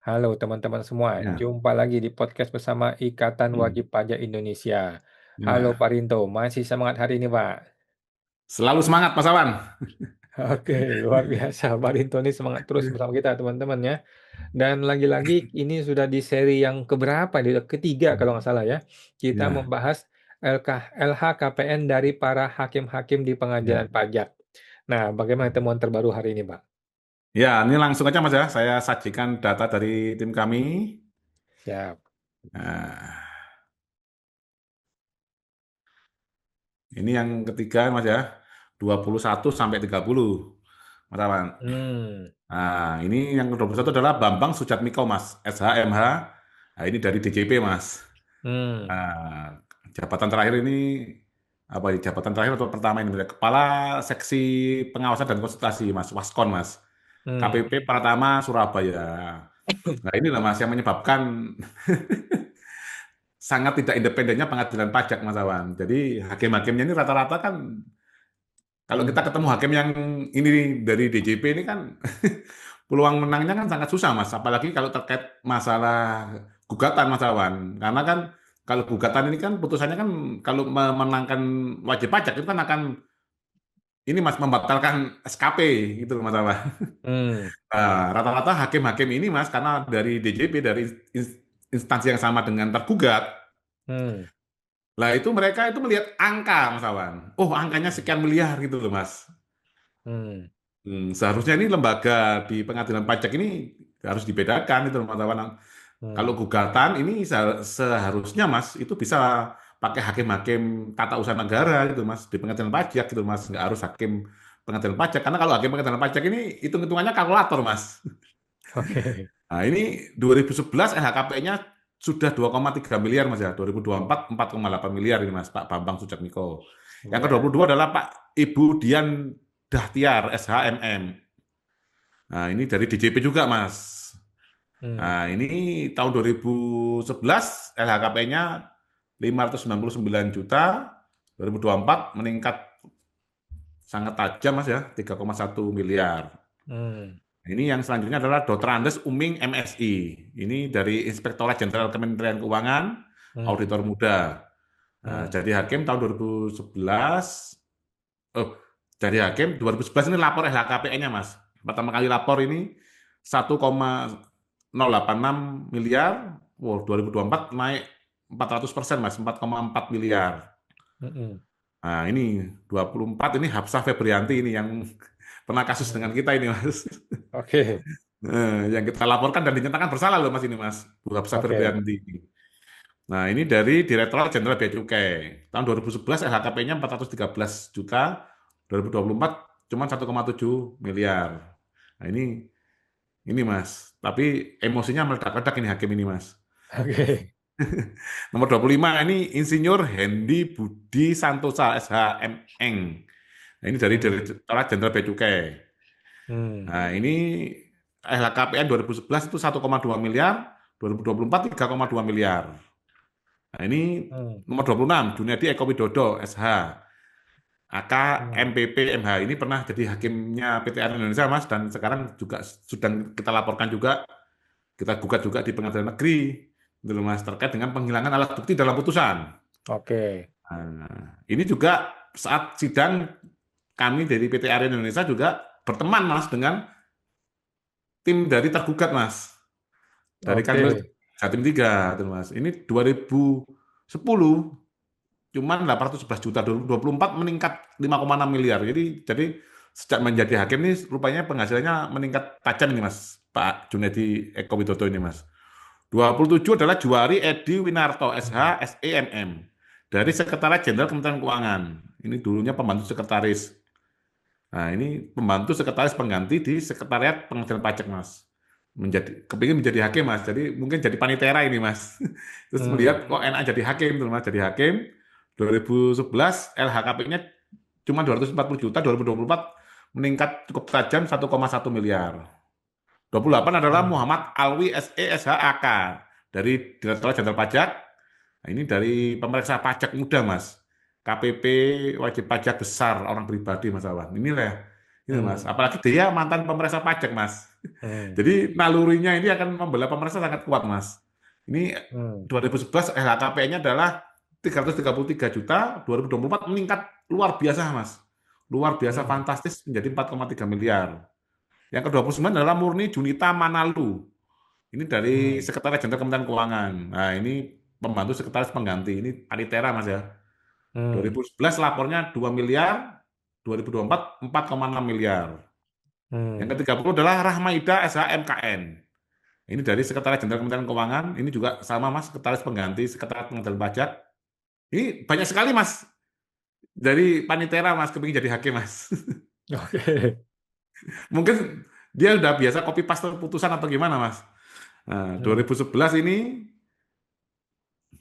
Halo teman-teman semua, Ya, jumpa lagi di podcast bersama Ikatan Wajib mhm, Pajak Indonesia. Halo ya. Pak Rinto, masih semangat hari ini Pak? Selalu semangat Mas Awan. Oke, luar biasa. Pak Rinto ini semangat terus bersama kita teman-teman ya. Dan lagi-lagi ini sudah di seri yang keberapa? Di ketiga kalau nggak salah ya. Kita Ya, membahas LHKPN dari para hakim-hakim di pengadilan ya. pajak. Nah, bagaimana temuan terbaru hari ini Pak? Ya, ini langsung aja Mas ya, saya sajikan data dari tim kami. Siap. Nah, ini yang ketiga Mas ya, 21 sampai 30 Mas Awan. Hmm, Nah, ini yang ke-21 adalah Bambang Sujatmiko Mas, SHMH. Nah, ini dari DJP Mas. hmm, Nah, jabatan terakhir ini apa ya? Jabatan terakhir atau pertama ini Kepala Seksi Pengawasan dan Konsultasi Mas, Waskon Mas. hmm, KPP Pratama Surabaya. Nah, inilah Mas yang menyebabkan sangat tidak independennya pengadilan pajak Mas Awan. Jadi hakim-hakimnya ini rata-rata kan kalau kita hmm, ketemu hakim yang ini dari DJP ini kan peluang menangnya kan sangat susah Mas. Apalagi kalau terkait masalah gugatan Mas Awan. Karena kan kalau gugatan ini kan putusannya kan kalau memenangkan wajib pajak itu kan akan ini Mas membatalkan SKP gitu Mas Awan. hmm, Nah, rata-rata hakim-hakim ini Mas karena dari DJP dari instansi yang sama dengan tergugat. hmm, Lah itu mereka itu melihat angka Mas Awan. Oh, angkanya sekian miliar gitu loh Mas. hmm. Seharusnya ini lembaga di pengadilan pajak ini harus dibedakan itu Mas Awan. Kalau Hmm, gugatan ini seharusnya Mas itu bisa pakai hakim-hakim tata usaha negara gitu Mas di pengadilan pajak gitu Mas, nggak harus hakim pengadilan pajak karena kalau hakim pengadilan pajak ini hitung-hitungannya kalkulator Mas. oke. Nah, ini 2011 LHKPN-nya sudah 2,3 miliar Mas ya. 2024 4,8 miliar ini Mas Pak Bambang Sujatmiko. Yang Ya. ke-22 adalah Pak Ibu Dian Dahtiar SHMM. Nah, ini dari DJP juga Mas. Hmm, Nah, ini tahun 2011 LHKPN-nya 599 juta. 2024 meningkat sangat tajam Mas ya, 3,1 miliar. hmm, Ini yang selanjutnya adalah Dr. Andes Uming MSI. Ini dari Inspektorat Jenderal Kementerian Keuangan, hmm, auditor muda. Nah, hmm, jadi hakim tahun 2011, oh, jadi hakim 2011 ini lapor LHKPN-nya, Mas. Pertama kali lapor ini 1,086 miliar. Wow, 2024 naik 400%, Mas, 4,4 miliar. hmm, Nah, ini 24 ini Hafsah Febrianti ini yang pernah kasus dengan hmm. kita ini, Mas. Oke, Yang kita laporkan dan dinyatakan bersalah loh Mas ini Mas, Bu Hafsah oke. Febrianti. Nah ini dari Direktorat Jenderal Bea Cukai. Tahun 2011 LHKP-nya 413 juta, 2024 cuma 1,7 miliar. Nah ini Mas, tapi emosinya meledak-ledak ini hakim ini Mas. Oke. Nomor 25 ini Insinyur Hendi Budi Santosa SHMN. Nah ini dari Hmm, Direktorat Jenderal Bea Cukai. hmm, Nah, ini LHKPN 2011 itu 1,2 miliar, 2024 3,2 miliar. Nah, ini hmm, nomor 26, Juniadi Eko Widodo, SH. AK hmm. MPP MH ini pernah jadi hakimnya PTN Indonesia, Mas, dan sekarang juga sudah kita laporkan juga, kita gugat juga di pengadilan negeri, gitu loh, Mas, terkait dengan penghilangan alat bukti dalam putusan. Oke. Nah, ini juga saat sidang kami dari PTN Indonesia juga berteman, Mas, dengan tim dari tergugat, Mas. Dari Kanwil Oke. Jatim 3, tuh Mas. Ini 2010 cuman 811 juta, 2024 meningkat 5,6 miliar. Jadi sejak menjadi hakim ini rupanya penghasilannya meningkat tajam ini Mas, Pak Junedi Eko Widodo ini Mas. 27 adalah Juwari Edi Winarto SH Hmm, SEMM dari Sekretariat Jenderal Kementerian Keuangan. Ini dulunya pembantu sekretaris. Nah, ini pembantu sekretaris pengganti di Sekretariat Pengadilan Pajak, Mas. Kepingin menjadi hakim, Mas. Jadi mungkin jadi panitera ini, Mas. Terus melihat hmm, kok enak jadi hakim, tuh, Mas. Jadi hakim 2011 LHKP-nya cuma 240 juta, 2024 meningkat cukup tajam 1,1 miliar. 28 adalah hmm. Muhammad Alwi SE SHAK dari Direktorat Jenderal Pajak. Nah, ini dari pemeriksa pajak muda, Mas. KPP wajib pajak besar orang pribadi, Mas Awan. Inilah, ini Mas. Hmm. Apalagi dia mantan pemeriksa pajak, Mas. Hmm. Jadi nalurinya ini akan membela pemerintah sangat kuat, Mas. Ini Hmm. 2011 LHKPN-nya adalah 333 juta, 2024 meningkat luar biasa, Mas. Luar biasa Hmm. fantastis menjadi 4,3 miliar. Yang ke-29 adalah Murni Junita Manalu. Ini dari Hmm. Sekretaris Jenderal Kementerian Keuangan. Nah, ini pembantu sekretaris pengganti. Ini panitera, Mas ya. Hmm. 2011 lapornya 2 miliar, 2024 4,6 miliar. Yang Hmm. ke-30 adalah Rahmaida SHMKN. Ini dari Sekretaris Jenderal Kementerian Keuangan. Ini juga sama, Mas, sekretaris pengganti, sekretaris pengendalian pajak. Ini banyak sekali, Mas. Dari panitera, Mas, kepingin jadi hakim, Mas. Oke. Mungkin dia udah biasa copy paste putusan atau gimana, Mas. Nah, Hmm. 2011 ini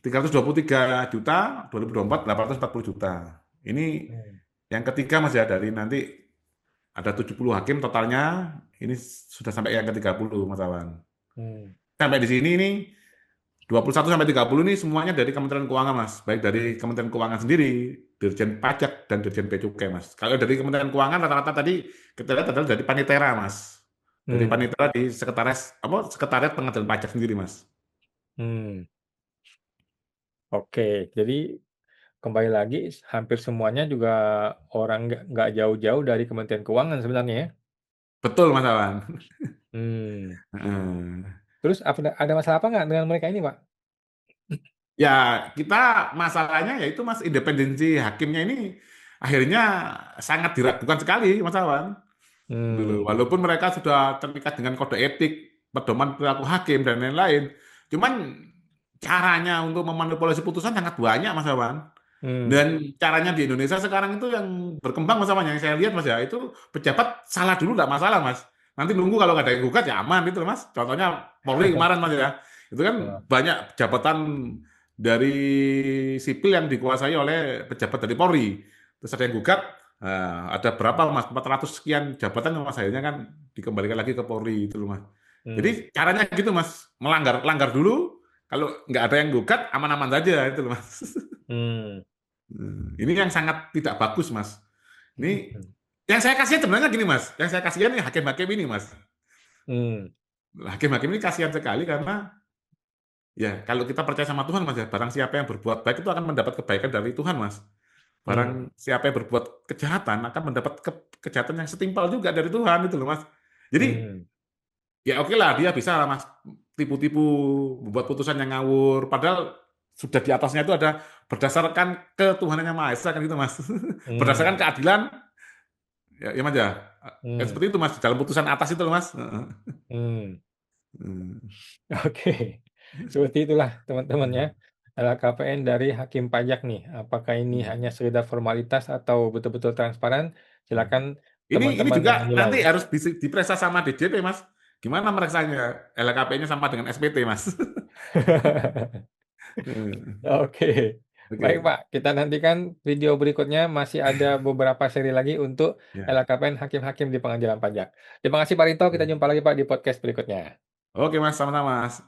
323 juta, 2024 840 juta. Ini Hmm. yang ketiga, Mas ya, dari nanti ada 70 hakim totalnya, ini sudah sampai yang ke-30, Mas Awan. Hmm. Sampai di sini nih 21 sampai 30 nih semuanya dari Kementerian Keuangan, Mas. Baik dari Kementerian Keuangan sendiri, Dirjen Pajak dan Dirjen Bea Cukai, Mas. Kalau dari Kementerian Keuangan rata-rata tadi kita lihat adalah dari Panitera, Mas. Dari Hmm. Panitera di Sekretariat Pengadaan Pajak sendiri, Mas. Hmm. Oke. Jadi kembali lagi hampir semuanya juga orang nggak jauh-jauh dari Kementerian Keuangan sebenarnya ya. Betul, Mas Awan. Hmm. Heeh. Terus ada masalah apa nggak dengan mereka ini, Pak? Ya, kita masalahnya yaitu Mas independensi hakimnya ini akhirnya sangat diragukan sekali, Mas Awan. Dulu, Hmm. walaupun mereka sudah terikat dengan kode etik, pedoman perilaku hakim dan lain-lain, cuman caranya untuk memanipulasi putusan sangat banyak, Mas Awan. Hmm. Dan caranya di Indonesia sekarang itu yang berkembang, Mas Awan, yang saya lihat, Mas ya, itu pejabat salah dulu nggak masalah, Mas. Nanti nunggu kalau nggak ada yang gugat ya aman itu, Mas. Contohnya Polri kemarin, Mas ya, itu kan Wah. banyak jabatan dari sipil yang dikuasai oleh pejabat dari Polri. Terus ada yang gugat, ada berapa, Mas? 400 sekian jabatan, Mas, akhirnya kan dikembalikan lagi ke Polri itu loh, Mas. Jadi Hmm. caranya gitu, Mas, langgar dulu, kalau nggak ada yang gugat aman-aman saja itu loh, Mas. Hmm. Ini yang sangat tidak bagus, Mas. Ini Hmm. yang saya kasihan sebenarnya gini, Mas. Yang saya kasihan nih hakim-hakim ini, Mas. Hmm. Hakim-hakim ini kasihan sekali karena ya kalau kita percaya sama Tuhan, Mas ya, barang siapa yang berbuat baik itu akan mendapat kebaikan dari Tuhan, Mas. Barang Hmm. siapa yang berbuat kejahatan akan mendapat kejahatan yang setimpal juga dari Tuhan itu loh, Mas. Jadi Hmm. ya oke lah dia bisa lah, Mas, tipu-tipu, membuat putusan yang ngawur, padahal sudah di atasnya itu ada berdasarkan ketuhanan yang Maha Esa kan gitu, Mas. Berdasarkan Hmm. keadilan. Ya, ya Mas ya. Kan Hmm. seperti itu Mas, dalam putusan atas itu loh Mas. Hmm. Hmm. Oke. Seperti itulah teman-teman ya. LHKPN dari Hakim Pajak nih. Apakah ini hanya sekedar formalitas atau betul-betul transparan? Silakan Ini teman-teman yang juga menilai. nanti harus diperiksa sama DJP Mas. Gimana mereksanya? LHKPN-nya sama dengan SPT Mas. Oke. Baik, Oke. Pak. Kita nantikan video berikutnya masih ada beberapa seri lagi untuk Ya. LHKPN hakim-hakim di pengadilan pajak. Terima kasih Pak Rinto, kita jumpa lagi Pak di podcast berikutnya. Oke Mas, sama-sama Mas.